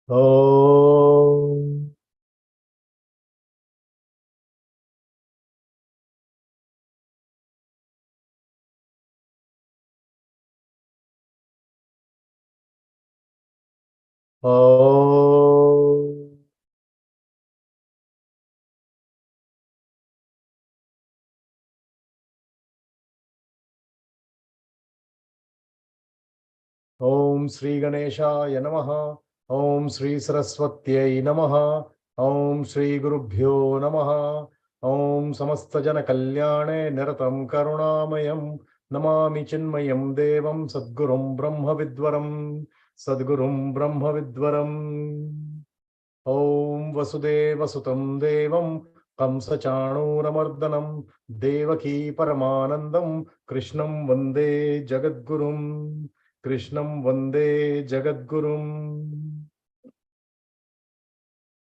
Om. Om. Om Sri Ganeshaya Namaha. Om Sri Saraswatyai Namaha. Om Sri Gurubhyo Namaha. Om Samasta Jana Kalyane Niratam Karunamayam Namami Chinmayam Devam Sadgurum Brahma Vidwaram Sadgurum Brahma Vidwaram. Om Vasudeva Sutam Devam Kamsachanuramardanam Devaki Paramanandam Krishnam Vande Jagadgurum. Krishnam Vande Jagadgurum.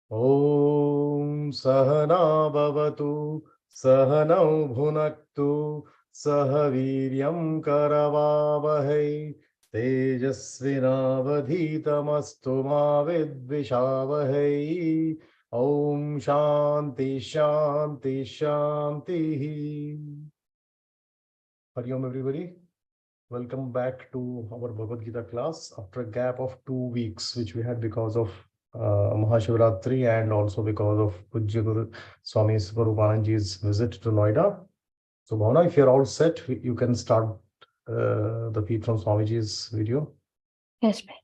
Om Sahana Bhavatu Sahanau Bhunaktu Sahaviryam Karavavahai Tejasvinavadhitamastu ma vidvishavahai. Om Shanti Shanti Shanti. Hari Om everybody. Welcome back to our Bhagavad Gita class after a gap of 2 weeks, which we had because of Mahashivratri and also because of Pujya Guru Swami Swarupananji's visit to Noida. So, Bhavana, if you're all set, you can start the feed from Swamiji's video. Yes, ma'am.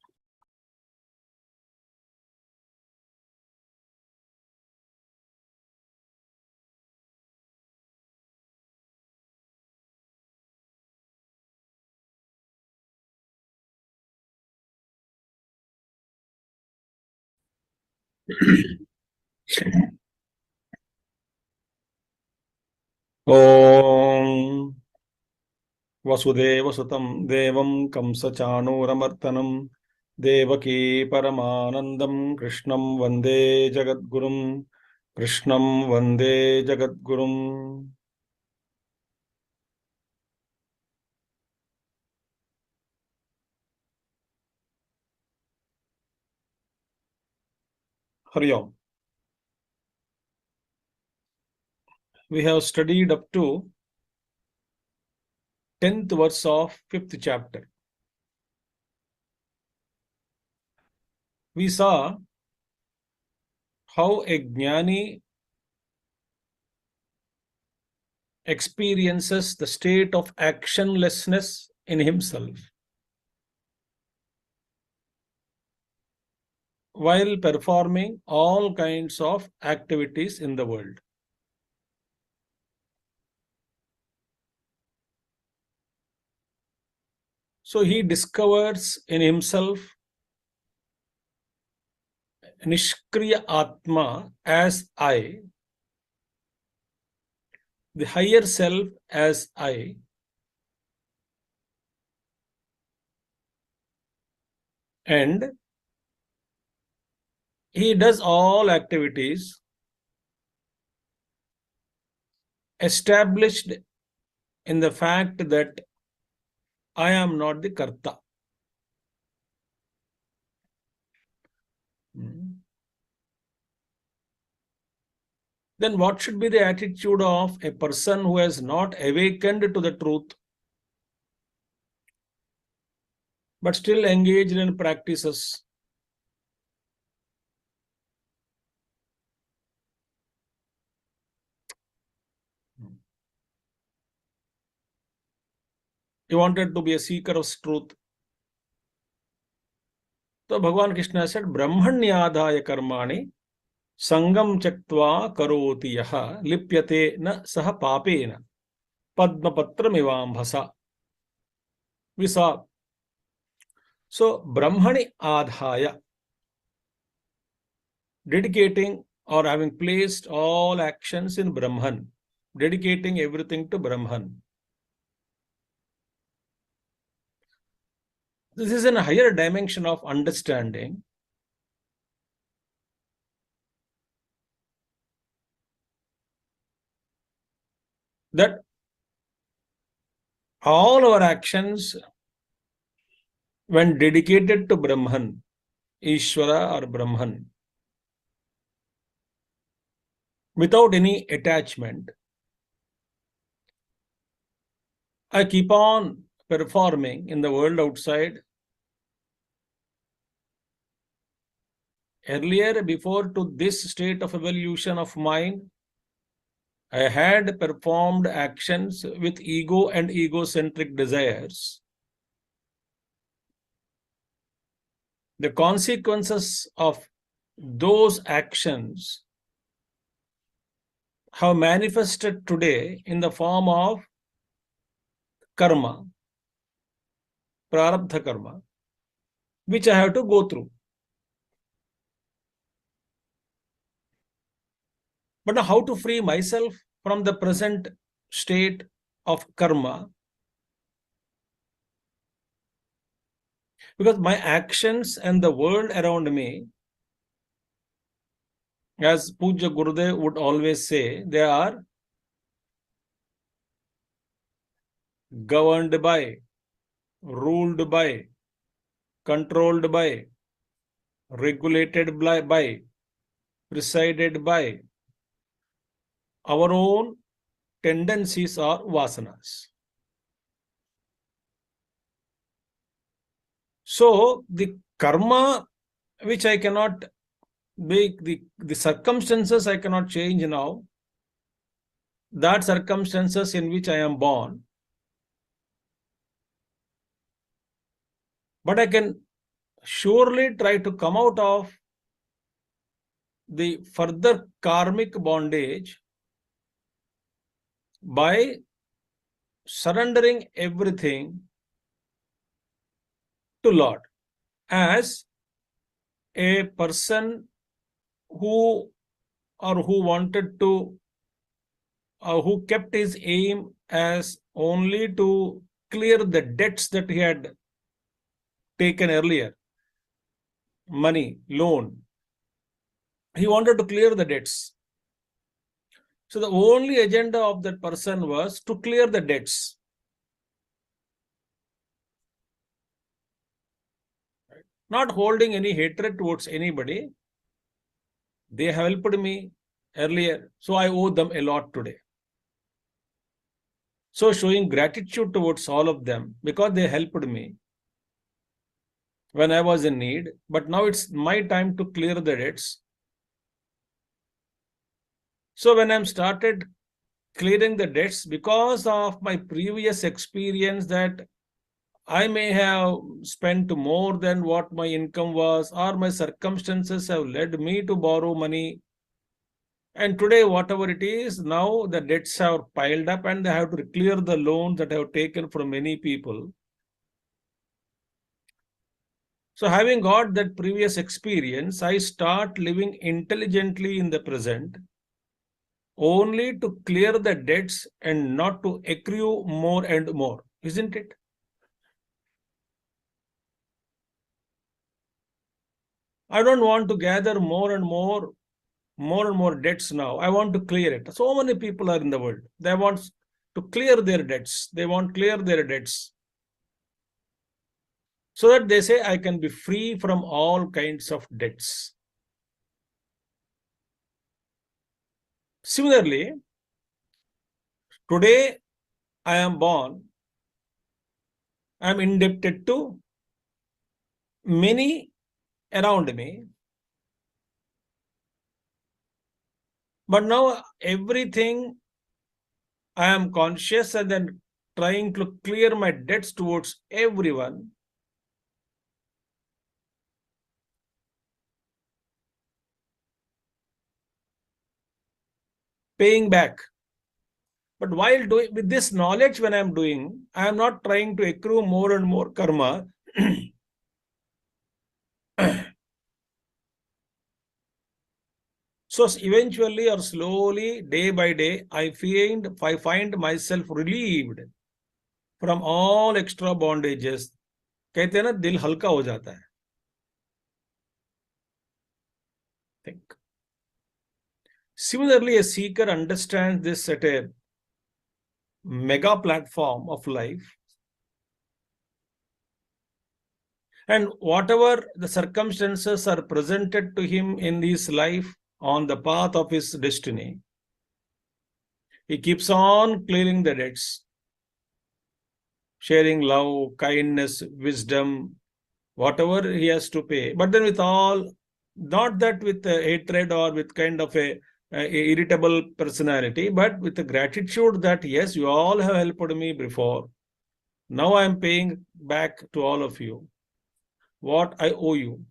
Om Vasudeva Sutam Devam Kamsachanuramartanam Devaki Paramanandam Krishnam Vande Jagadgurum Krishnam Vande Jagadgurum. Hari Om. We have studied up to 10th verse of 5th chapter. We saw how a jnani experiences the state of actionlessness in himself while performing all kinds of activities in the world. So he discovers in himself Nishkriya Atma as I, the higher self as I, and he does all activities established in the fact that I am not the Karta. Then what should be the attitude of a person who has not awakened to the truth but still engaged in practices? He wanted to be a seeker of truth. So Bhagavan Krishna said, Brahmanyadhaya karmani sangam chaktva karoti yaha lipyate na saha papena padmapatra mivambhasa. We saw. So Brahmani adhaya, dedicating or having placed all actions in Brahman, dedicating everything to Brahman. This is a higher dimension of understanding that all our actions, when dedicated to Brahman, Ishvara or Brahman, without any attachment. I keep on performing in the world outside. Earlier, before to this state of evolution of mind, I had performed actions with ego and egocentric desires. The consequences of those actions have manifested today in the form of karma, prarabdha karma, which I have to go through. But now, how to free myself from the present state of karma? Because my actions and the world around me, as Puja Gurudev would always say, they are governed by, ruled by, controlled by, regulated by, presided by our own tendencies or vasanas. So the karma which I cannot make, the circumstances I cannot change now, that circumstances in which I am born, but I can surely try to come out of the further karmic bondage by surrendering everything to Lord. As a person who wanted to, who kept his aim as only to clear the debts that he had taken earlier, money, loan. He wanted to clear the debts. So the only agenda of that person was to clear the debts. Not holding any hatred towards anybody. They have helped me earlier, so I owe them a lot today. So showing gratitude towards all of them because they helped me when I was in need, but now it's my time to clear the debts. So when I'm started clearing the debts because of my previous experience that I may have spent more than what my income was, or my circumstances have led me to borrow money. And today, whatever it is, now the debts have piled up and they have to clear the loans that I have taken from many people. So having got that previous experience, I start living intelligently in the present, only to clear the debts and not to accrue more and more, isn't it? I don't want to gather more and more debts now. I want to clear it. So many people are in the world. They want to clear their debts. They want to clear their debts. So that they say, I can be free from all kinds of debts. Similarly, today I am born. I am indebted to many around me. But now everything I am conscious and then trying to clear my debts towards everyone. Paying back. But while doing with this knowledge, when I am doing, I am not trying to accrue more and more karma. So eventually or slowly, day by day, I find myself relieved from all extra bondages. कहते हैं ना दिल हल्का हो जाता है. Think. Similarly, a seeker understands this at a mega platform of life. And whatever the circumstances are presented to him in his life on the path of his destiny, he keeps on clearing the debts, sharing love, kindness, wisdom, whatever he has to pay. But then with all, not that with hatred or with kind of a irritable personality, but with the gratitude that yes, you all have helped me before. Now I am paying back to all of you what I owe you.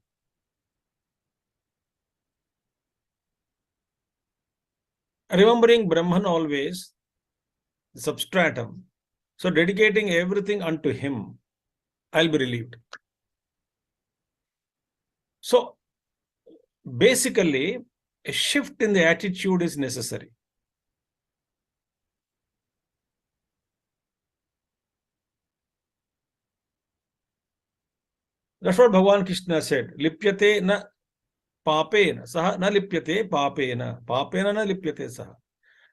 Remembering Brahman always, substratum. So dedicating everything unto him, I'll be relieved. So basically, a shift in the attitude is necessary. That's what Bhagavan Krishna said. Lipyate na papena, saha na lipyate papena. Papena na lipyate saha.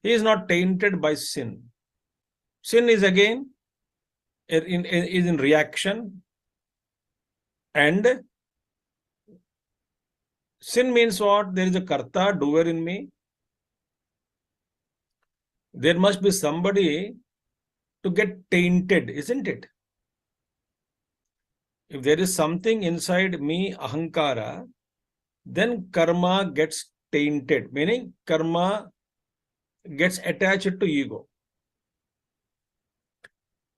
He is not tainted by sin. Sin is again is in reaction, and sin means what? There is a karta, doer in me. There must be somebody to get tainted, isn't it? If there is something inside me, ahankara, then karma gets tainted, meaning karma gets attached to ego.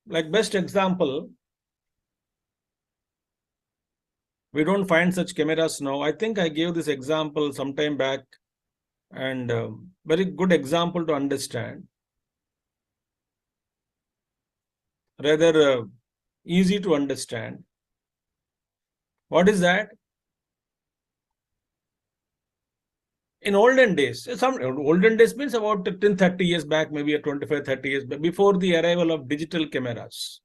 Like best example, we don't find such cameras now. I think I gave this example some time back, and very good example to understand. Rather easy to understand. What is that? In olden days, olden days means about 10, 30 years back, maybe 25, 30 years back, before the arrival of digital cameras.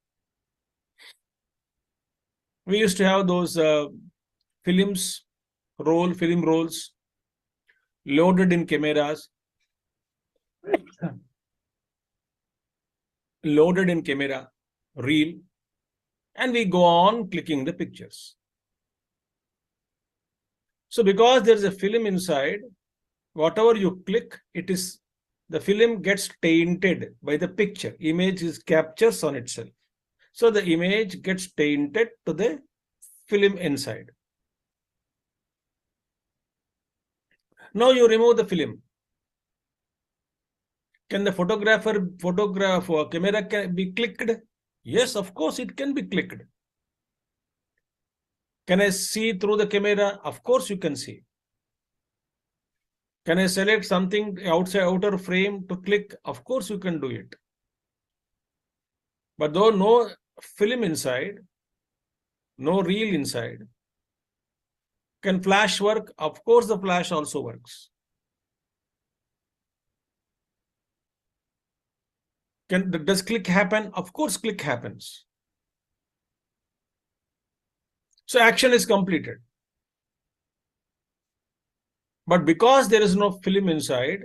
We used to have those film rolls loaded in cameras, loaded in camera, reel, and we go on clicking the pictures. So because there is a film inside, whatever you click, the film gets tainted by the picture. Image is captures on itself. So the image gets tainted to the film inside. Now you remove the film. Can the camera can be clicked? Yes, of course it can be clicked. Can I see through the camera? Of course you can see. Can I select something outer frame to click? Of course you can do it. But though no film inside, no reel inside, can flash work? Of course the flash also works. Does click happen? Of course click happens. So action is completed. But because there is no film inside,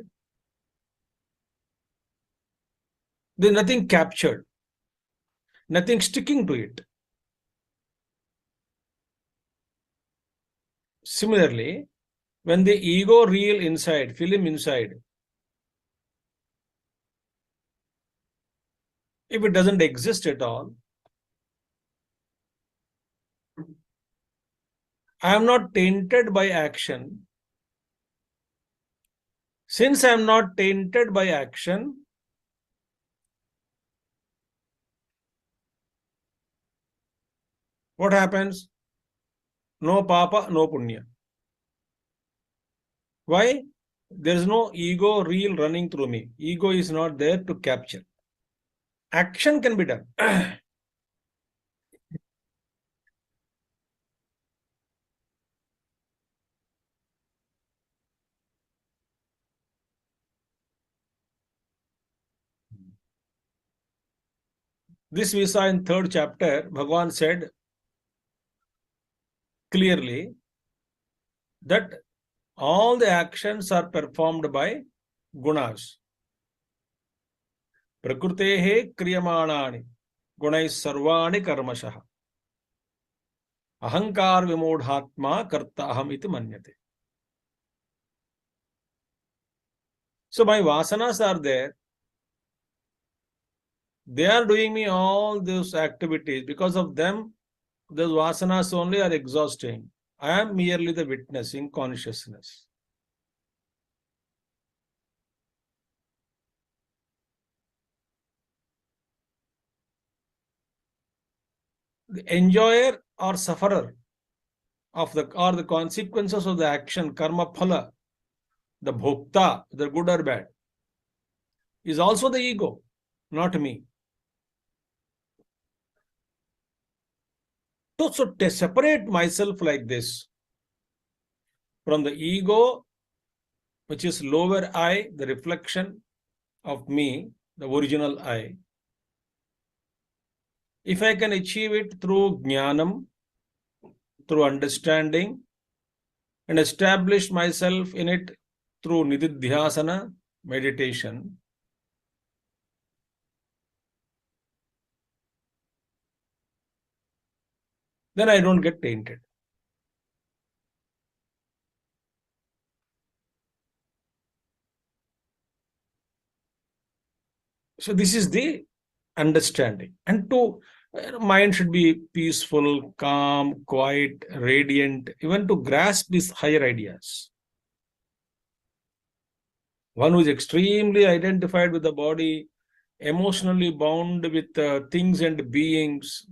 there is nothing captured, nothing sticking to it. Similarly, when the ego reel inside, film inside, if it doesn't exist at all, I am not tainted by action. Since I am not tainted by action, what happens? No papa, no punya. Why? There is no ego reel running through me. Ego is not there to capture. Action can be done. This we saw in 3rd chapter. Bhagavan said clearly that all the actions are performed by gunas. Prakrutehe kriyamanani gunais sarvani karmashaha. Ahankar vimodhatma karta aham iti manyate. So my vasanas are there. They are doing me all those activities. Because of them, those vasanas only are exhausting. I am merely the witness in consciousness. The enjoyer or sufferer of the consequences of the action, karma phala, the bhokta, the good or bad, is also the ego, not me. So to separate myself like this from the ego, which is lower I, the reflection of me, the original I, if I can achieve it through jnanam, through understanding, and establish myself in it through nididhyasana, meditation, then I don't get tainted. So this is the understanding. And to mind should be peaceful, calm, quiet, radiant, even to grasp these higher ideas. One who is extremely identified with the body, emotionally bound with things and beings,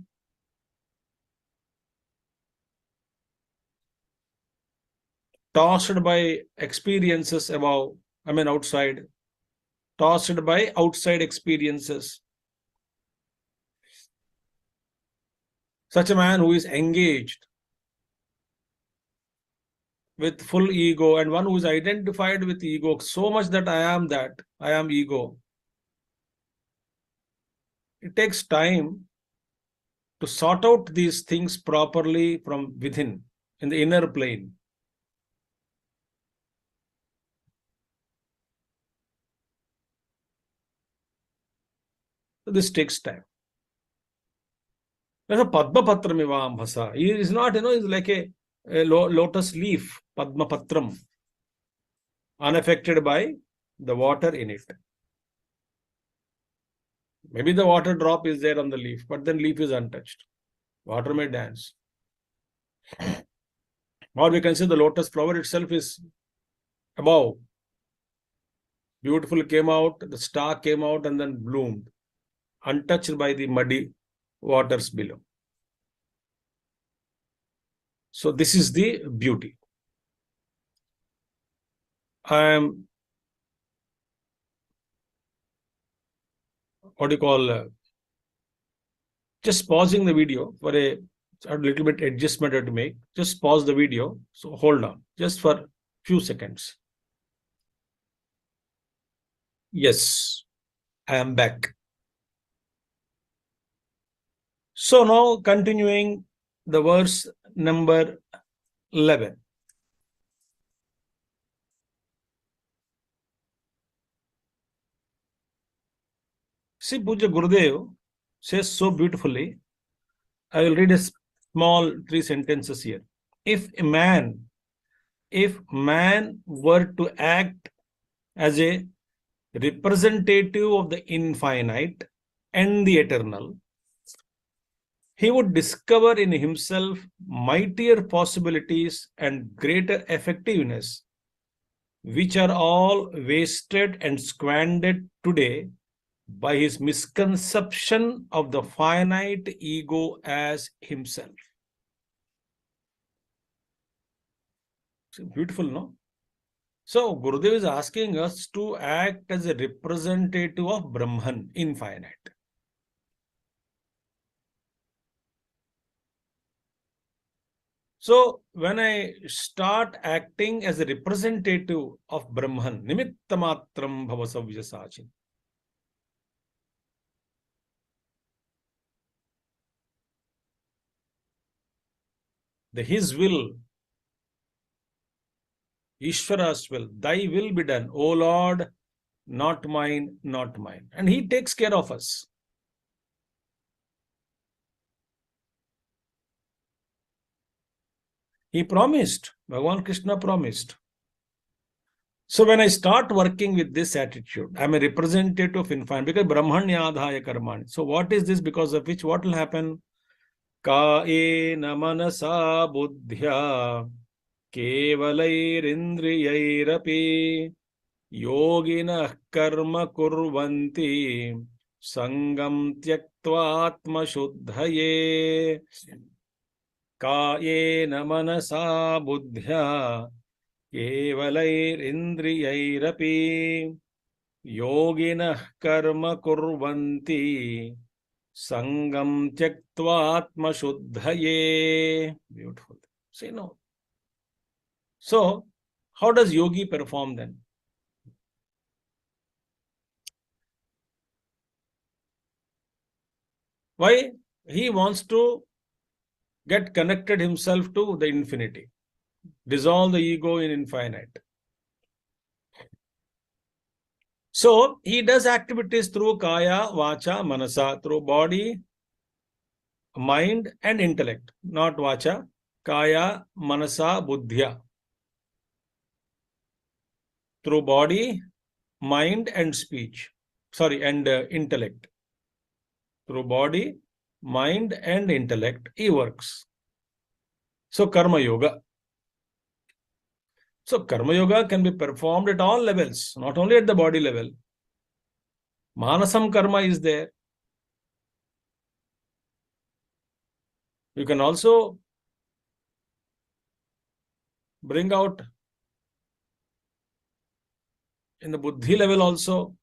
tossed by experiences outside, tossed by outside experiences. Such a man who is engaged with full ego, and one who is identified with ego so much that, I am ego. It takes time to sort out these things properly from within, in the inner plane. So this takes time. There's a Padma Patram Ivambhasa. He is not, he's like a lotus leaf, Padma Patram, unaffected by the water in it. Maybe the water drop is there on the leaf, but then leaf is untouched. Water may dance. Or we can say the lotus flower itself is above. Beautiful came out, the star came out and then bloomed, untouched by the muddy waters below. So this is the beauty. I am, just pausing the video for a little bit adjustment to make. Just pause the video. So hold on, just for few seconds. Yes, I am back. So now continuing the verse number 11. See, Puja Gurudev says so beautifully. I will read a small 3 sentences here. If man were to act as a representative of the infinite and the eternal, he would discover in himself mightier possibilities and greater effectiveness, which are all wasted and squandered today by his misconception of the finite ego as himself. Beautiful, no? So Gurudev is asking us to act as a representative of Brahman, infinite. So when I start acting as a representative of Brahman, nimittamatram bhavasavyasachi, his will, Ishvara's will, thy will be done, O Lord, not mine, not mine. And he takes care of us. He promised. Bhagavan Krishna promised. So when I start working with this attitude, I'm a representative of infinite, because Brahmanyadhaya karmani. So what is this, because of which what will happen? Kaena manasa buddhya kevalairindriyairapi yoginah karma kurvanti sangam tyaktva atma shuddhaye. Kaena manasa buddhya kevalairindriyairapi yoginah karma kurvanti sangam tyaktva atma shuddhaye. Beautiful. Say no. So, how does yogi perform then? Why? He wants to get connected himself to the infinity, dissolve the ego in infinite. So, he does activities through kaya, vacha, manasa, through body, mind and intellect, not vacha, kaya, manasa, buddhya. Through body, mind and speech. And intellect. Through body, mind and intellect, he works. So, karma yoga. So, karma yoga can be performed at all levels, not only at the body level. Manasam karma is there. You can also bring out in the buddhi level also.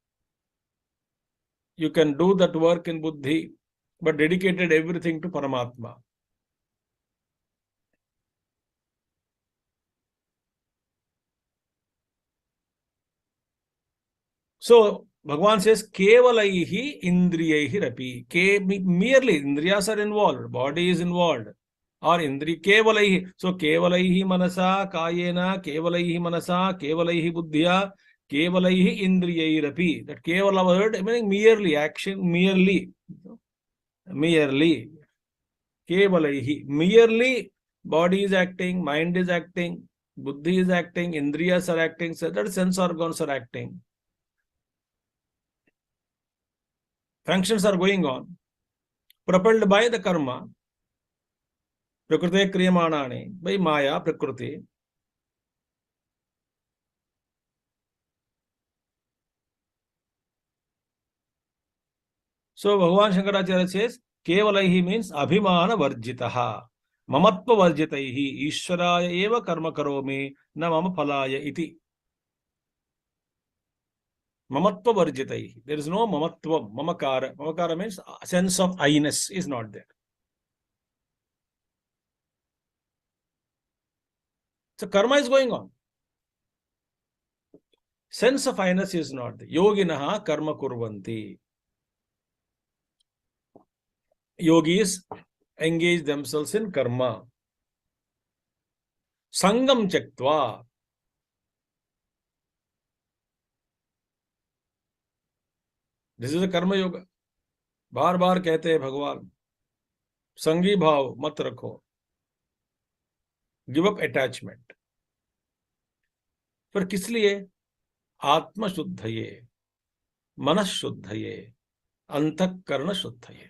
You can do that work in buddhi, but dedicated everything to Paramatma. So, Bhagavan says, Kevalaihi indriyaihi rapi. Merely, indriyas are involved, body is involved. Or indri kevalaihi. So, kevalaihi manasa, kayena, kevalaihi manasa, kevalaihi buddhya, kevalaihi indriyaihi rapi. That kevala word, meaning merely, action, merely. Kevalaihi. Merely, body is acting, mind is acting, buddhi is acting, indriyas are acting, so that sense organs are acting. Functions are going on, propelled by the karma, prakriti kriyamanani, by maya, prakriti. So, Bhagavan Shankaracharya says, Kevalaihi means abhimana varjitaha, mamatva varjitaihi, ishwaraya eva karma karomi, na mama phalaya iti. Mamatva varjitaihi. There is no mamatva, mamakara. Mamakara means a sense of I-ness is not there. So karma is going on. Sense of I-ness is not there. Yoginaha karma kurvanti. Yogis engage themselves in karma. Sangam chaktva. This is a karma yoga. बार बार कहते हैं भगवान, संगी भाव मत रखो, give up attachment. पर किस लिए? आत्म शुद्धये, मन शुद्धये, अंतःकरण शुद्धये.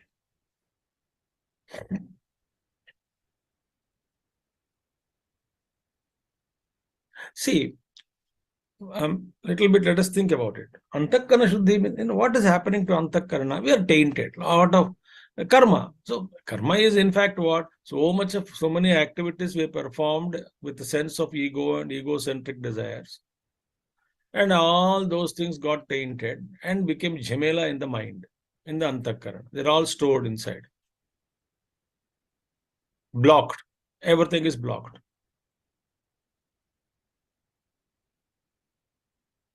See, little bit, let us think about it. Antakarana Shuddhi, what is happening to Antakarana? We are tainted, a lot of karma. So, karma is in fact what? So many activities we performed with the sense of ego and egocentric desires. And all those things got tainted and became jhamela in the mind, in the Antakarana. They're all stored inside. Blocked. Everything is blocked.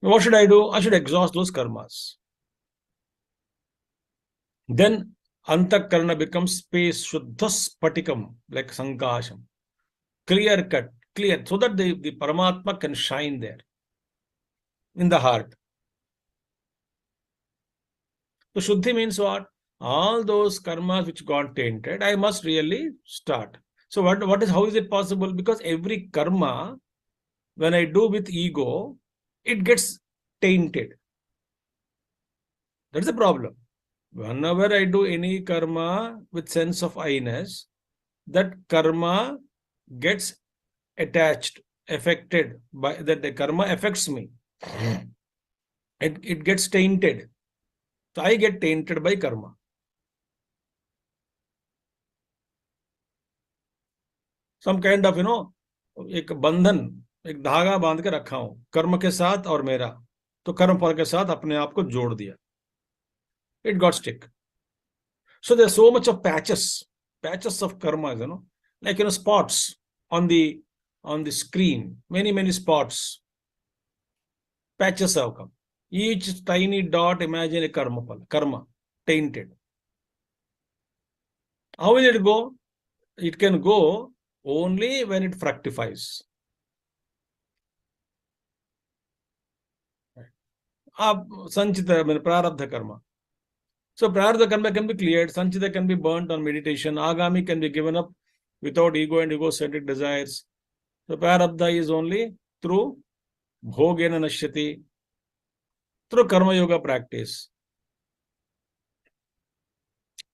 What should I do? I should exhaust those karmas. Then Antakarana becomes space, Shuddha Spatikam, like Sankasham. Clear cut, clear, so that the Paramatma can shine there in the heart. So Shuddhi means what? All those karmas which got tainted, I must really start. So how is it possible? Because every karma, when I do with ego, it gets tainted. That's the problem. Whenever I do any karma with sense of I-ness, that karma gets attached, affected by that. The karma affects me. It gets tainted. So I get tainted by karma. Some kind of, एक बंधन, एक धागा बांध के रखा हूं कर्म के साथ और मेरा, तो कर्म फल के साथ अपने आप को जोड़ दिया. It got stick. So there's so much of patches of karma, like spots on the screen, many spots, patches have come. Each tiny dot, imagine a karma tainted. How will it go? It can go only when it fructifies. Sanchita, prarabdha karma. So prarabdha karma can be cleared, sanchita can be burnt on meditation, agami can be given up without ego and egocentric desires. So prarabdha is only through bhogena nashyati, through karma yoga practice.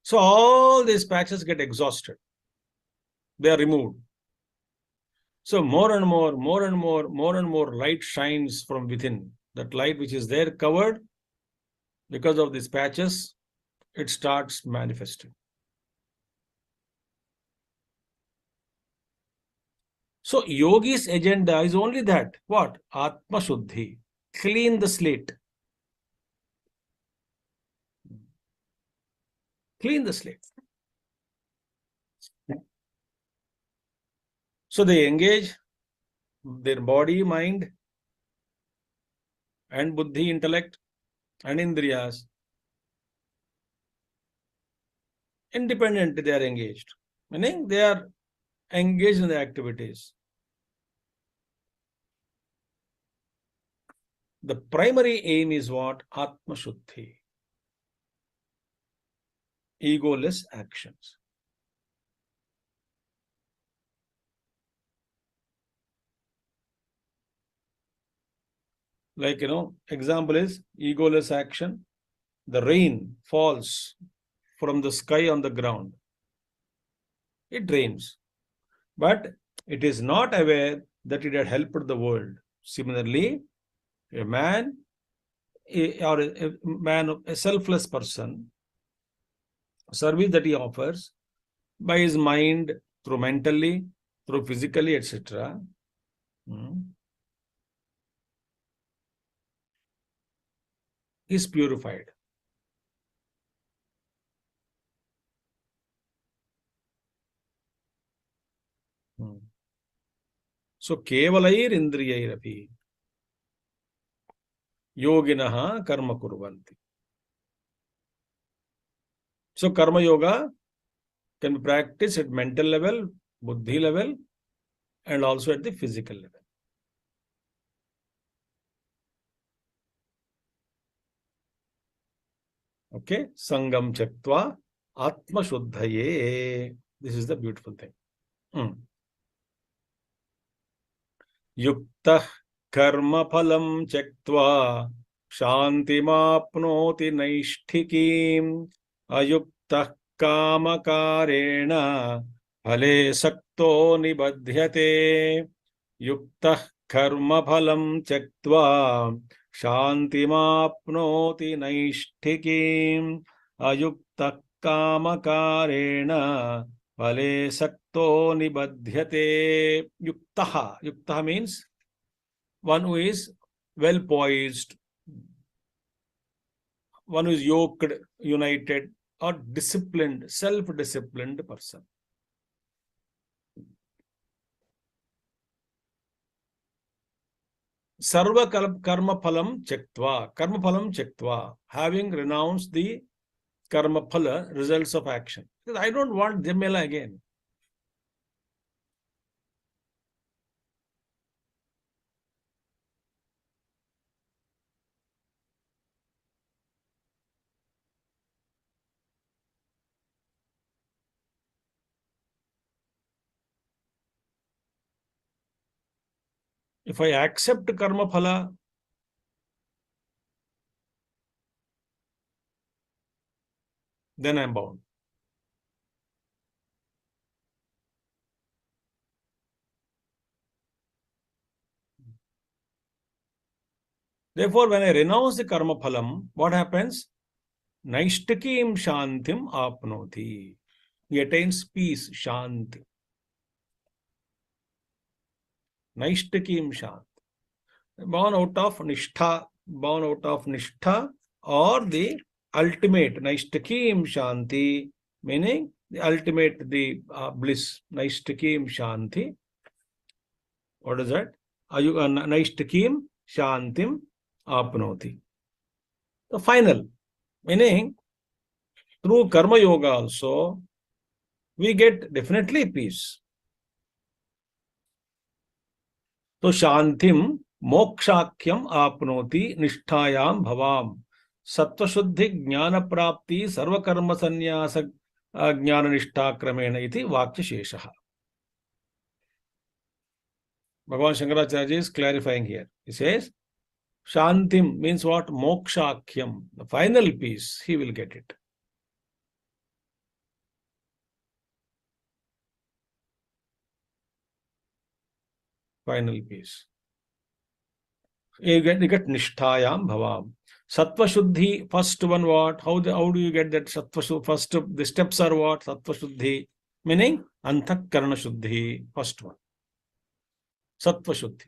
So all these patches get exhausted. They are removed. So more and more light shines from within. That light which is there covered, because of these patches, it starts manifesting. So yogi's agenda is only that. What? Atma Shuddhi. Clean the slate. Clean the slate. So they engage their body, mind, and buddhi, intellect, and indriyas. Independently, they are engaged. Meaning they are engaged in the activities. The primary aim is what? Atma Shuddhi. Egoless actions. Like, example is egoless action. The rain falls from the sky on the ground. It rains. But it is not aware that it had helped the world. Similarly, a man or a selfless person, service that he offers by his mind, through mentally, through physically, etc., is purified. So, kevalair indriyairapi yoginaha karma kurvanti. So, karma yoga can be practiced at mental level, buddhi level, and also at the physical level. Okay, Sangam Chaktva Atma Shuddhaye. This is the beautiful thing. Yuktah karma phalam chaktva shantimapnoti naishtikim ayuktah kamakarena phale sakto nibadhyate. Yuktah karma phalam chaktva shantimapnoti naishtikim ayuktah kamakarena phale sakto nibadhyate. Yuktaha. Yuktaha means one who is well poised, one who is yoked, united, or disciplined, self-disciplined person. Sarva karma phalam chaktva, having renounced the karma phala, results of action. Because I don't want Jamela again. If I accept karma phala, then I am bound. Therefore, when I renounce the karma phalam, what happens? Naishtakim shantim apnoti. He attains peace, shanti. Naishtakim shanti. Born out of nishtha, or the ultimate Naishtakim shanti, meaning the ultimate, the bliss, Naishtakim shanti. What is that? Naishtakim shantim apnoti. The final, meaning through karma yoga also, we get definitely peace. So shantim mokshakyam apnoti nishtayam bhavam. Sattva shuddhi jnana prapti sarva karma sannyasa jnana nishtha kramena iti vakya sheshaha. Bhagavan Shankaracharya is clarifying here. He says, Shantim means what? Mokshakyam. The final peace, he will get it. Final peace. You get Nishtayam Bhavam. Sattva Shuddhi, first one what? How do you get that Sattva Shuddhi? First, the steps are what? Sattva Shuddhi, meaning Anthakarana Shuddhi, first one. Sattva Shuddhi.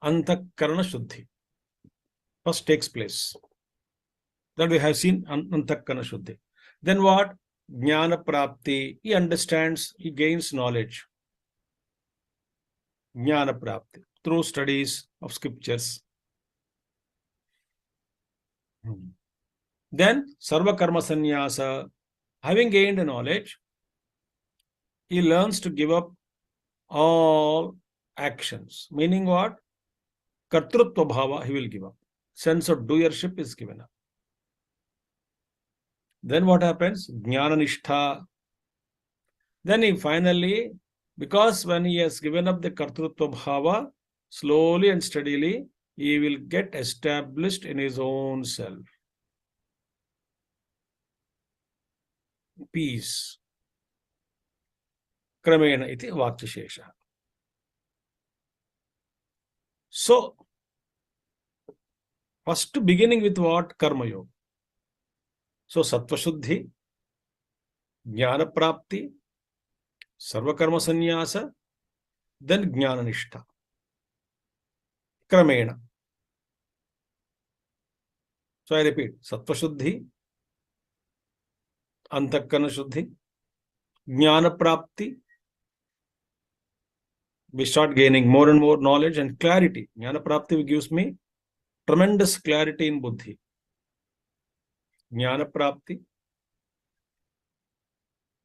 Anthakarana Shuddhi. First takes place. That we have seen Anthakarana Shuddhi. Then what? Jnana Prapti. He understands, he gains knowledge. Jnana Prapti. Through studies of scriptures. Then Sarva Karma Sannyasa. Having gained knowledge, he learns to give up all actions. Meaning what? Kartrutva bhava he will give up. Sense of doership is given up. Then what happens? Jnana nishtha. Then he finally, because when he has given up the Kartrutva bhava, slowly and steadily, he will get established in his own self. Peace. Kramena iti vaksheshesha. So, first beginning with what? Karma yoga. So, Sattva Shuddhi, Jnana Prapti, Sarva Karma Sannyasa, then Jnana Nishtha. Kramena. So, I repeat, Sattva Shuddhi, Anthakarana Shuddhi, Jnana Prapti. We start gaining more and more knowledge and clarity. Jnana Prapti gives me tremendous clarity in Buddhi. Jnana Prapti.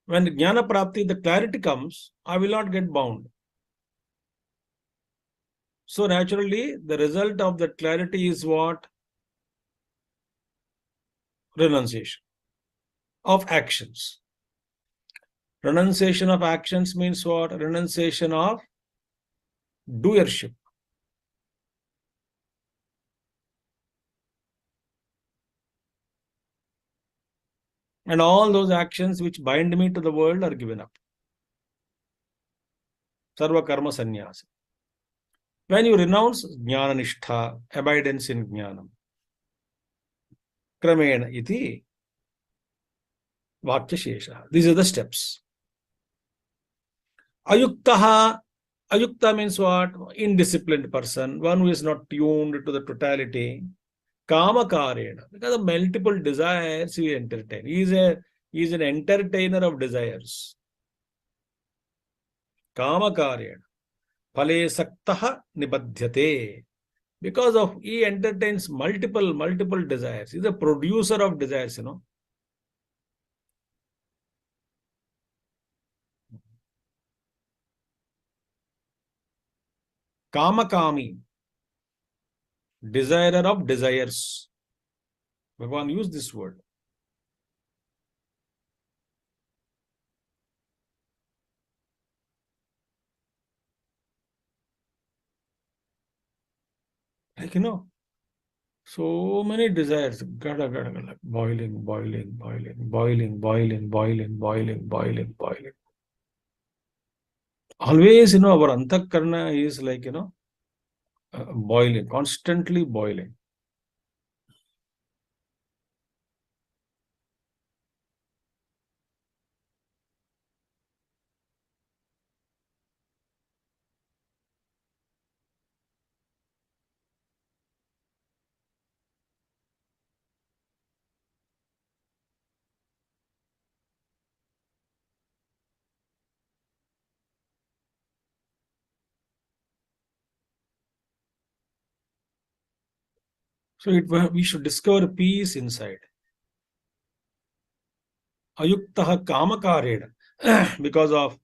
When Jnana Prapti, the clarity comes, I will not get bound. So naturally, the result of that clarity is what? Renunciation of actions. Renunciation of actions means what? Renunciation of doership. And all those actions which bind me to the world are given up. Sarva Karma Sannyasa. When you renounce Jnana Nishtha, abidance in Jnanam, Kramena iti Vakya Shesha. These are the steps. Ayuktaha. Ayukta means what? Indisciplined person, one who is not tuned to the totality. Kama Karena, because of multiple desires he entertain. He is an entertainer of desires. Kama Karena. Phale Saktaha Nibadhyate. Because of he entertains multiple desires. He is a producer of desires, you know. Kama Kami. Desirer of desires. Bhagavan used this word. Like, so many desires, gada, gada, gada, boiling, boiling, boiling, boiling, boiling, boiling, boiling, boiling, boiling. Always, our antakarna is like, boiling, constantly boiling. So we should discover peace inside. Ayuktaha kamakarena, because of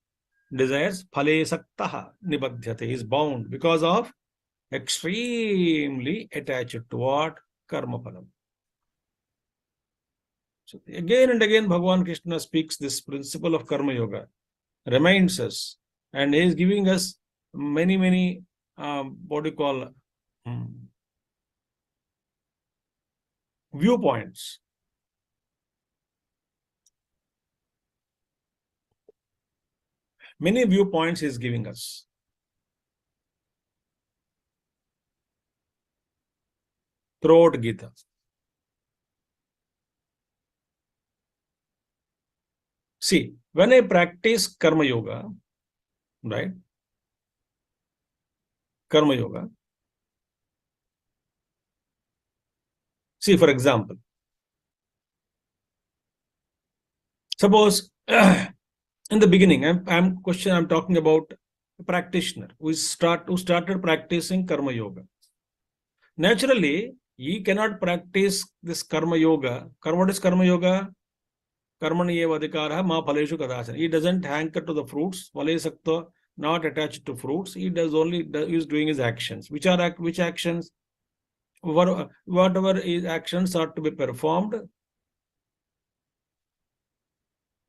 desires, phale saktaha nibadhyate, is bound because of extremely attached to what? Karma phalam. So again and again, Bhagavan Krishna speaks this principle of karma yoga, reminds us, and he is giving us many, many, what do you call, viewpoints. Many viewpoints he is giving us. Throughout Geeta. See, when I practice karma yoga, right? Karma yoga. See, for example, suppose in the beginning, I'm talking about a practitioner who started practicing karma yoga. Naturally, he cannot practice this karma yoga. What is karma yoga? Karmani eva adhikara ma phaleshu kadachana. He doesn't hanker to the fruits. Phale sakta, not attached to fruits. He is doing his actions. Which actions? Whatever his actions are to be performed,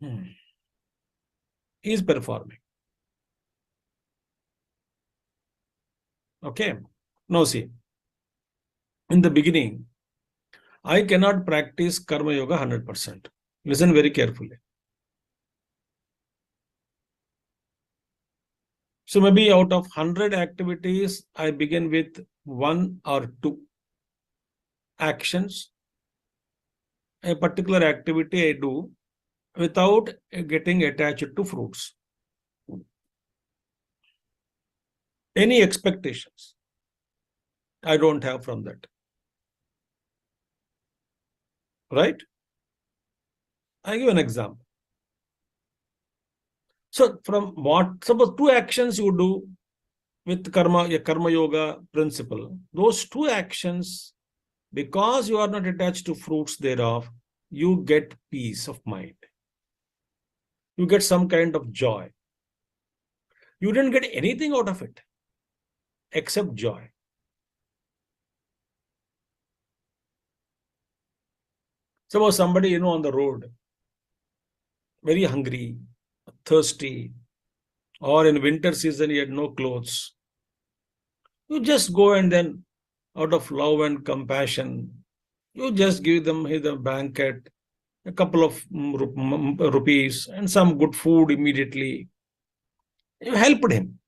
he is performing. Okay. Now see, in the beginning, I cannot practice karma yoga 100%. Listen very carefully. So maybe out of 100 activities, I begin with 1 or 2 actions. A particular activity I do without getting attached to fruits. Any expectations I don't have from that. Right? I give an example. So suppose 2 actions you do with a karma yoga principle, those 2 actions, because you are not attached to fruits thereof, you get peace of mind. You get some kind of joy. You didn't get anything out of it except joy. Suppose somebody, on the road, very hungry, thirsty, or in winter season he had no clothes. You just go and then, out of love and compassion, you just give them a blanket, a couple of rupees, and some good food immediately. You helped him.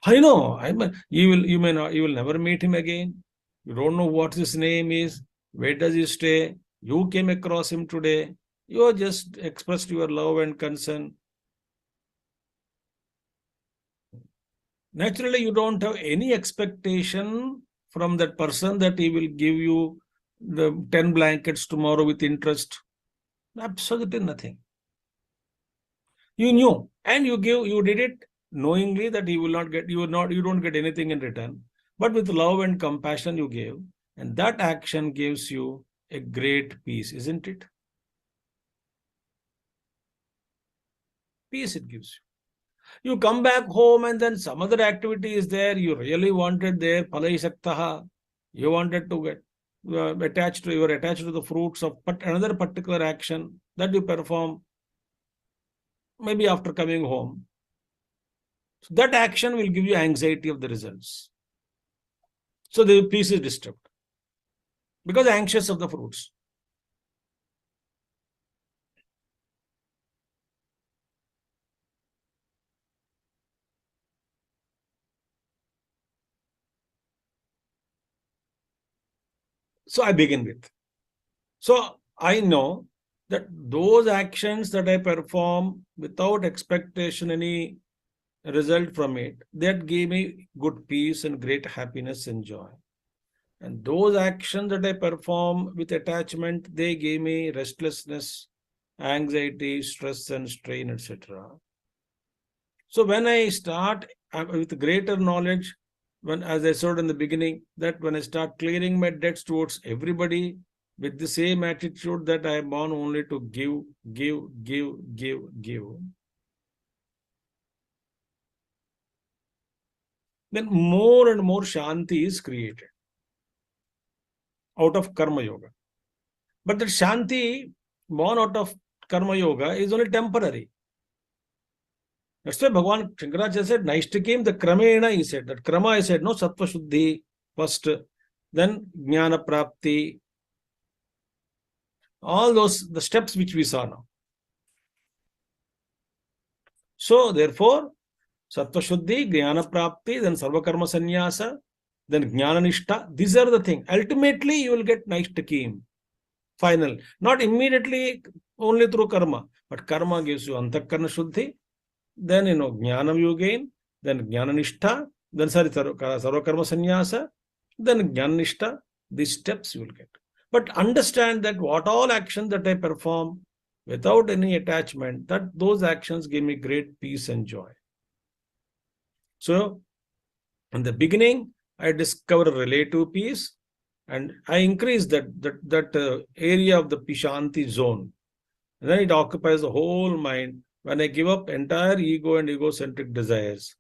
I know. You will never meet him again. You don't know what his name is. Where does he stay? You came across him today. You just expressed your love and concern. Naturally, you don't have any expectation from that person that he will give you the 10 blankets tomorrow with interest. Absolutely nothing. You knew, and you did it knowingly that you don't get anything in return. But with love and compassion you gave, and that action gives you a great peace, isn't it? Peace it gives you. You come back home and then some other activity is there, you really wanted there, phalai saktaha, you wanted to get you are attached to the fruits of another particular action that you perform maybe after coming home. So that action will give you anxiety of the results. So the peace is disturbed because anxious of the fruits. So I begin with. So I know that those actions that I perform without expectation any result from it, that gave me good peace and great happiness and joy. And those actions that I perform with attachment, they gave me restlessness, anxiety, stress and strain, etc. So when I start with greater knowledge, when, as I said in the beginning, that when I start clearing my debts towards everybody with the same attitude that I am born only to give, give, then more and more shanti is created out of karma yoga. But the shanti born out of karma yoga is only temporary. That's why Bhagavan Shankaracharya said, Naishtikim, the Kramena, he said, that Krama, he said, no, Sattva Shuddhi first, then Jnana Prapti, all those, the steps which we saw now. So, therefore, Sattva Shuddhi, Jnana Prapti, then Sarva Karma Sannyasa, then Jnana Nishta, these are the things. Ultimately, you will get Naishtikim, final. Not immediately only through karma, but karma gives you Antakarna Shuddhi, then Jnanam you gain, then Jnana Nishtha, then Sarva Karma Sannyasa, then Jnana Nishtha, these steps you will get. But understand that what all actions that I perform without any attachment, that those actions give me great peace and joy. So, in the beginning, I discover relative peace and I increase that area of the Pishanti zone. And then it occupies the whole mind. When I give up entire ego and egocentric desires,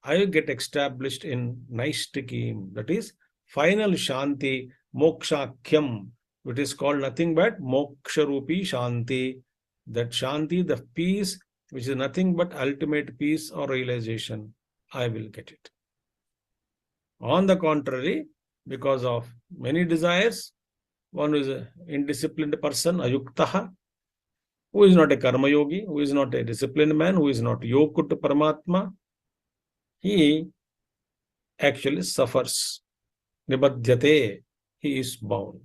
I get established in Naishtikim, that is final Shanti, Mokshakhyam, which is called nothing but Moksharupi Shanti. That Shanti, the peace, which is nothing but ultimate peace or realization, I will get it. On the contrary, because of many desires, one is an indisciplined person, ayuktaha, who is not a karma yogi, who is not a disciplined man, who is not yokut to Paramatma, he actually suffers. Nibadhyate, he is bound.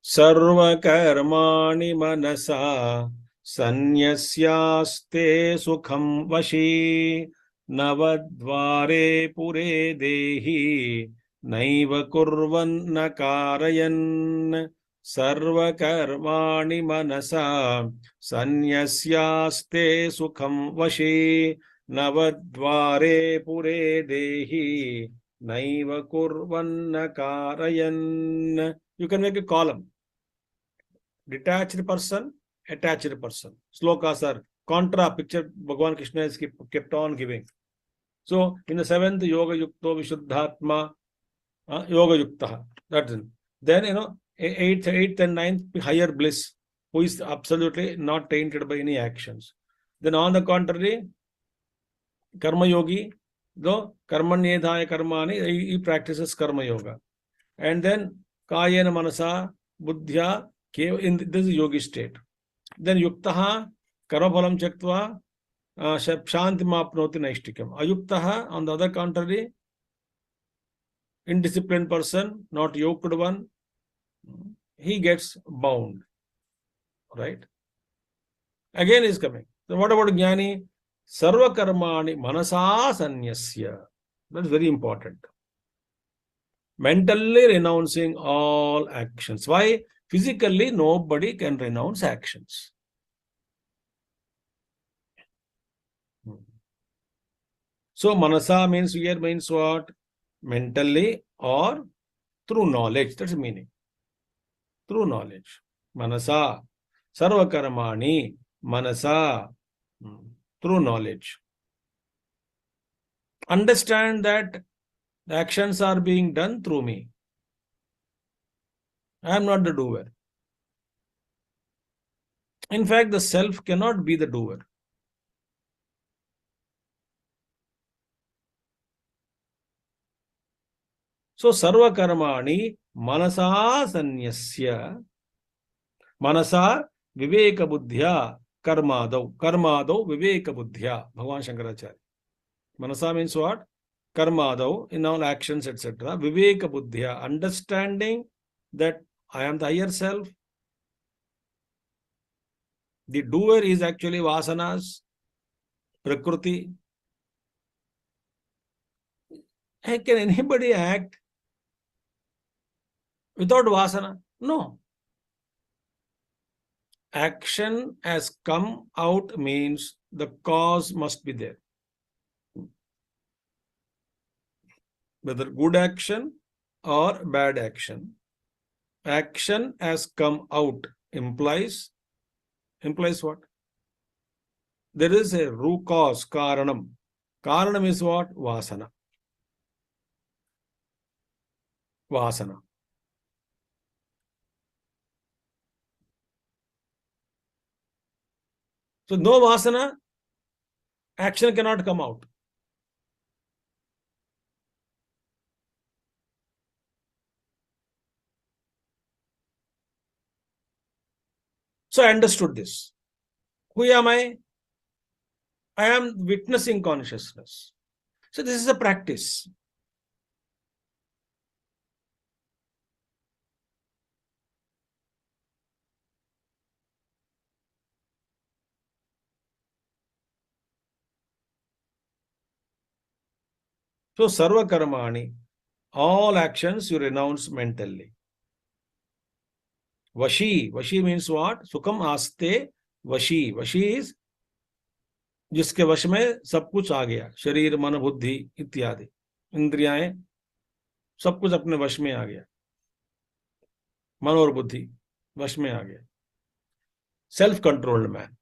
Sarva karmani manasa sanyasyaste sukham vashi navadvare pure dehi naiva kurvanna karayan sarva karmani manasa sanyasyaste sukham vashi navadvare pure dehi naiva kurvanna karayan. You can make a column. Detached person, attached person. Slokas are contra picture Bhagavan Krishna is kept on giving. So in the seventh, Yoga Yukto Vishuddhatma, Yoga Yukta. That's it. Then, eighth and ninth, higher bliss, who is absolutely not tainted by any actions. Then on the contrary, Karma Yogi, though Karmanyedhaya Karmani, he practices Karma Yoga. And then Kayena Manasa, Buddhya, in this yogi state. Then Yuktaha, Karaphalam Chaktva, Shanti Mapnoti Naishtikam. Ayuktaha, on the other contrary, indisciplined person, not yoked one, he gets bound. Right? Again is coming. So what about Jnani? Sarva Karmani Manasa Sanyasya. That's very important. Mentally renouncing all actions. Why? Physically, nobody can renounce actions. So, manasa means here means what? Mentally or through knowledge. That's the meaning. Through knowledge. Manasa. Sarva karmani. Manasa. Through knowledge. Understand that the actions are being done through me. I am not the doer. In fact, the self cannot be the doer. So sarva karmani manasa sanyasya manasa viveka buddhya karmadau viveka buddhya. Bhagavan Shankaracharya. Manasa means what? Karmadau, in all actions, etc. Viveka buddhya, understanding that I am the higher self. The doer is actually vasanas, prakriti. Hey, can anybody act without vasana? No. Action has come out means the cause must be there. Whether good action or bad action. Action has come out implies what? There is a root cause, karanam. Karanam is what? Vasana. Vasana. So no vasana, action cannot come out. So I understood this. Who am I? I am witnessing consciousness. So this is a practice. So sarva karmani, all actions you renounce mentally. Vashi. Vashi means what? Sukham aste vashi. Vashi is जिसके वश में सब कुछ आ गया, शरीर मन बुद्धि इत्यादि इंद्रियाएं सब कुछ अपने वश में आ गया, मन और बुद्धि वश में आ गया. Self controlled man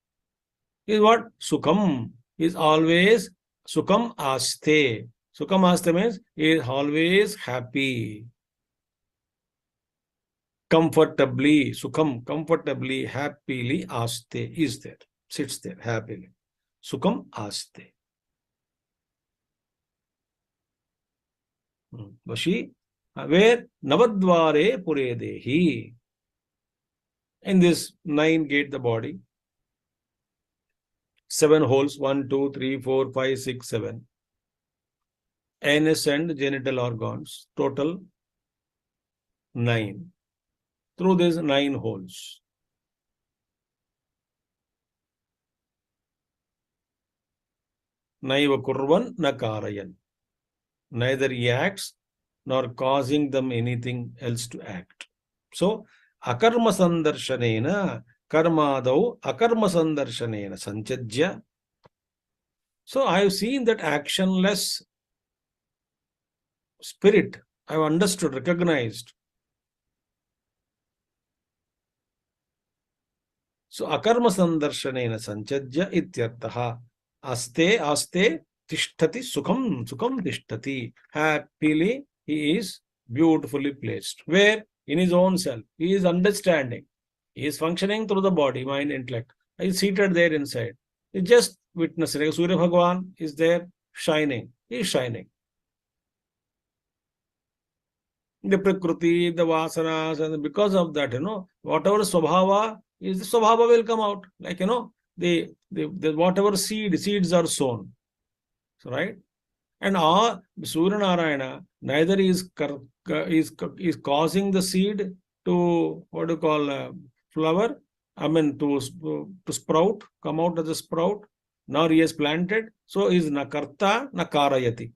is what? Sukham is always Sukham aste. Sukham aste means he is always happy. Comfortably, Sukham, comfortably, happily, aste is there, sits there happily. Sukham aste. Vashi, where Navadvare Pure Dehi. In this 9 gate the body, 7 holes, 1, 2, 3, 4, 5, 6, 7. Anus and genital organs, total 9. Through these 9 holes. Naiva kurvan na karayan. Neither he acts nor causing them anything else to act. So, akarma sandarshanena karmadau akarma sandarshanena sanchajya. So, I have seen that actionless spirit. I have understood, recognized. So, akarma sandarshanena sanchajya ityartaha. Aste tishtati sukham tishtati. Happily he is beautifully placed. Where? In his own self. He is understanding. He is functioning through the body, mind, intellect. He is seated there inside. He is just witnessing. Surya Bhagavan is there shining. He is shining. The prakriti, the vasanas, and because of that, whatever swabhava is, the swabhava will come out. Like, the whatever seeds are sown. So, right? And Surya Narayana neither is causing the seed to flower, to sprout, come out as a sprout, nor he has planted. So is na karta na karayati.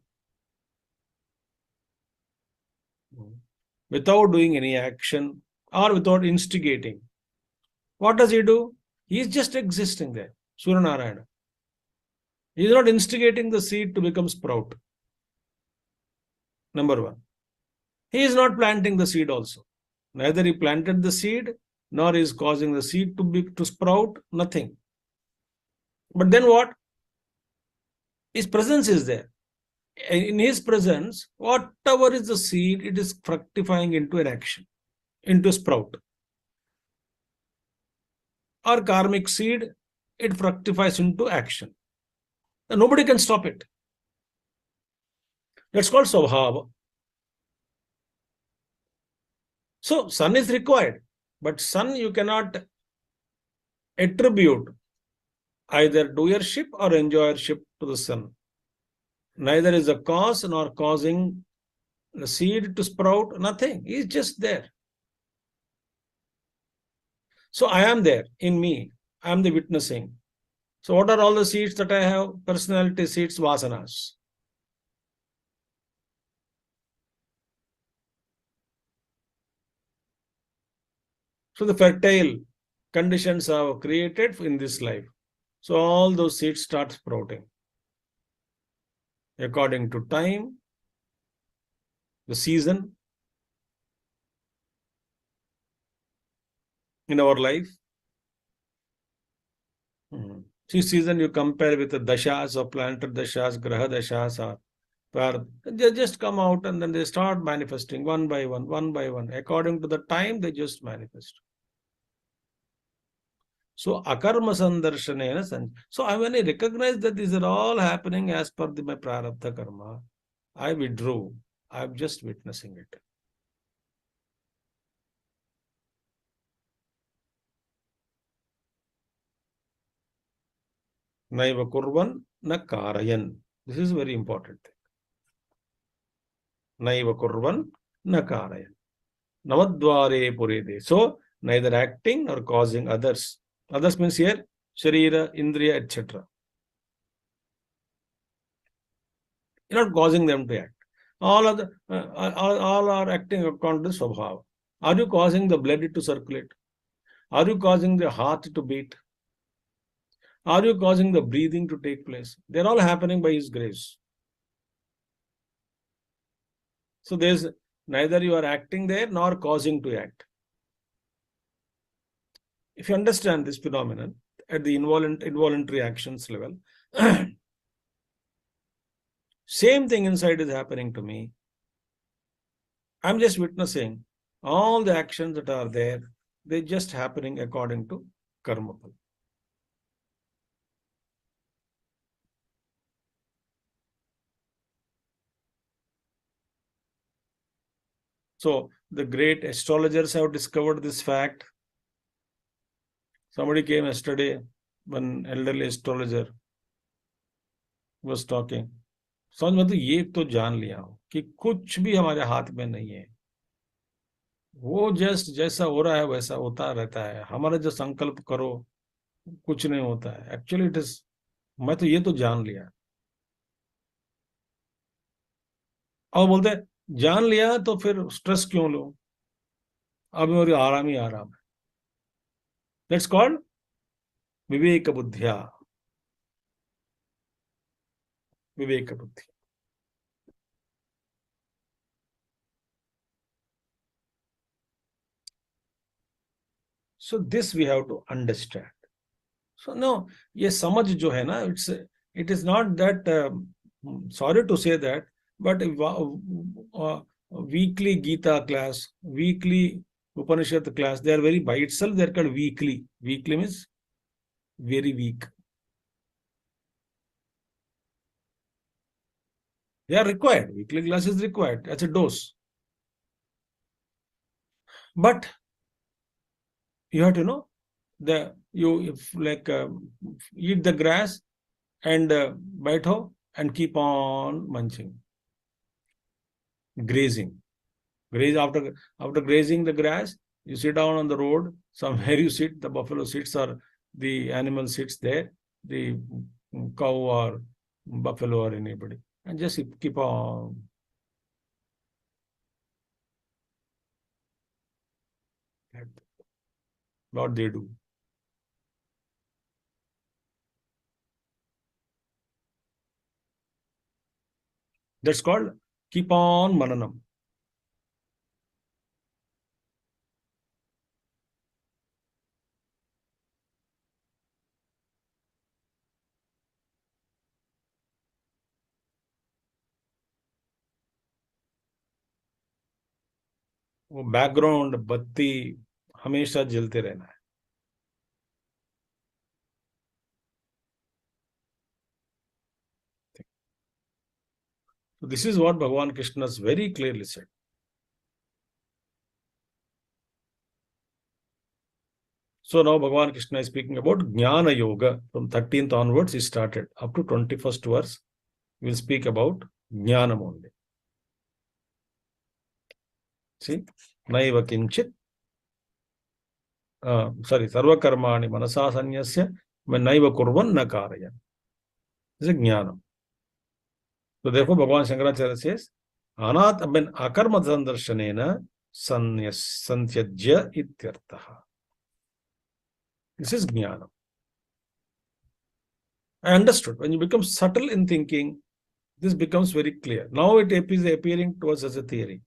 Without doing any action or without instigating. What does he do? He is just existing there. Surya Narayana. He is not instigating the seed to become sprout. Number 1. He is not planting the seed also. Neither he planted the seed, nor is causing the seed to sprout, nothing. But then what? His presence is there. In his presence, whatever is the seed, it is fructifying into an action, into a sprout. Or karmic seed, it fructifies into action. And nobody can stop it. That's called Swabhava. So sun is required, but sun you cannot attribute either doership or enjoyership to the sun. Neither is a cause nor causing the seed to sprout, nothing. He's just there. So I am there in me. I am the witnessing. So what are all the seeds that I have? Personality seeds, vasanas. So the fertile conditions are created in this life. So all those seeds start sprouting according to time, the season in our life. See, season you compare with the dashas or planted dashas, graha dashas, or where they just come out and then they start manifesting one by one, one by one. According to the time, they just manifest. So akarma sandarshanena. So when I recognize that these are all happening as per my prarabdha karma, I withdrew. I'm just witnessing it. Naiva kurvan na karayan. This is very important thing. Naiva kurvan na karayan. Navadvare purede. So neither acting nor causing others. Others means here Sharira, Indriya, etc. You're not causing them to act. All are acting according to Swabhava. Are you causing the blood to circulate? Are you causing the heart to beat? Are you causing the breathing to take place? They're all happening by His grace. So there's neither you are acting there nor causing to act. If you understand this phenomenon at the involuntary actions level, same thing inside is happening to me. I'm just witnessing all the actions that are there. They're just happening according to karma. So the great astrologers have discovered this fact. Somebody came yesterday, one elderly astrologer was talking. समझ में तो ये तो जान लिया हूं कि कुछ भी हमारे हाथ में नहीं है. वो जस्ट जैसा हो रहा है वैसा होता रहता है. हमारा जो संकल्प करो कुछ नहीं होता है. एक्चुअली इट इज, मैं तो ये तो जान लिया. और बोलते हैं जान लिया तो फिर स्ट्रेस क्यों लो, अब मेरी आराम ही आराम है. दैट्स कॉल्ड विवेक बुद्धिया. विवेक बुद्धि. So this we have to understand. So no, ये समझ जो है ना, it is not that, sorry to say that, but weekly Geeta class, weekly Upanishad class, they are very by itself, they are called weekly. Weekly means very weak. They are required. Weekly class is required. That's a dose. But you have to know like eat the grass and baitho and keep on munching, grazing. Graze after grazing the grass, you sit down on the road. Somewhere you sit, the buffalo sits or the animal sits there, the cow or buffalo or anybody, and just keep on. What they do. That's called keep on mananam. वो background बत्ती हमेशा जलते रहना है. So this is what Bhagavan Krishna has very clearly said. So now Bhagavan Krishna is speaking about Jnana Yoga. From 13th onwards, he started. Up to 21st verse, we'll speak about Jnanam only. See, Naiva Kinchit. Sarva Karmani Manasa Sanyasya Naiva Kurvan Nakarayan. This is Jnanam. So therefore, Bhagavan Shankaracharya says, Anat Aben Akarma Sandarshanena Santyajya Ityartaha. This is Jnanam. I understood. When you become subtle in thinking, this becomes very clear. Now it is appearing to us as a theory.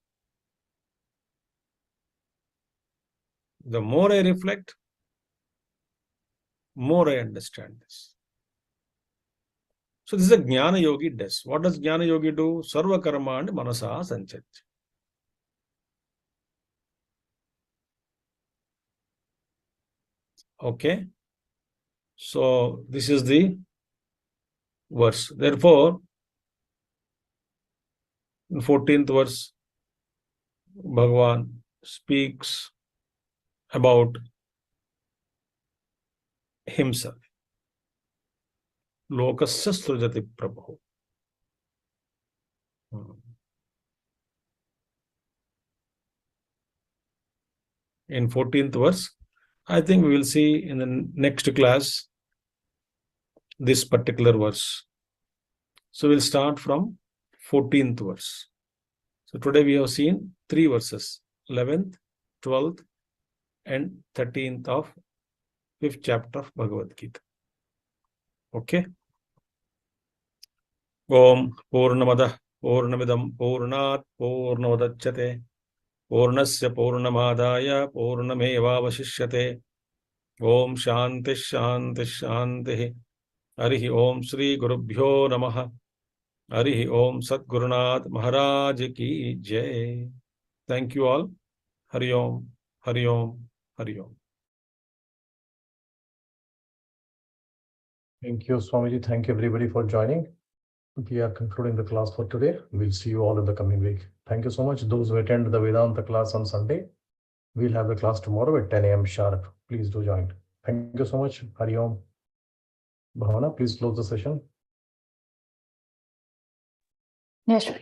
The more I reflect, more I understand this. So this is a Jnana Yogi does. What does Jnana Yogi do? Sarva Karma and Manasa Sanchaj. Okay. So this is the verse. Therefore, in 14th verse, Bhagavan speaks about himself. Lokasya srujati prabhu. In 14th verse, I think we will see in the next class this particular verse. So we'll start from 14th verse. So today we have seen 3 verses, 11th, 12th, and 13th of 5th chapter of Bhagavad Gita. Okay. Om Purnamadah Purnamidam Purnat Purnavadachyate Purnasya Purnamadaya Purnamevavashishyate. Om Shanti Shanti Shanti. Harihi Om Shri Gurubhyo Namaha. Harihi Om Sat Gurunath Maharaj Ki Jai. Thank you all. Hari Om, Hari Om, Hari Om. Thank you, Swamiji. Thank you, everybody, for joining. We are concluding the class for today. We'll see you all in the coming week. Thank you so much. Those who attend the Vedanta class on Sunday, we'll have the class tomorrow at 10 a.m. sharp. Please do join. Thank you so much. Hari Om. Bhavana, please close the session. Yes, sir.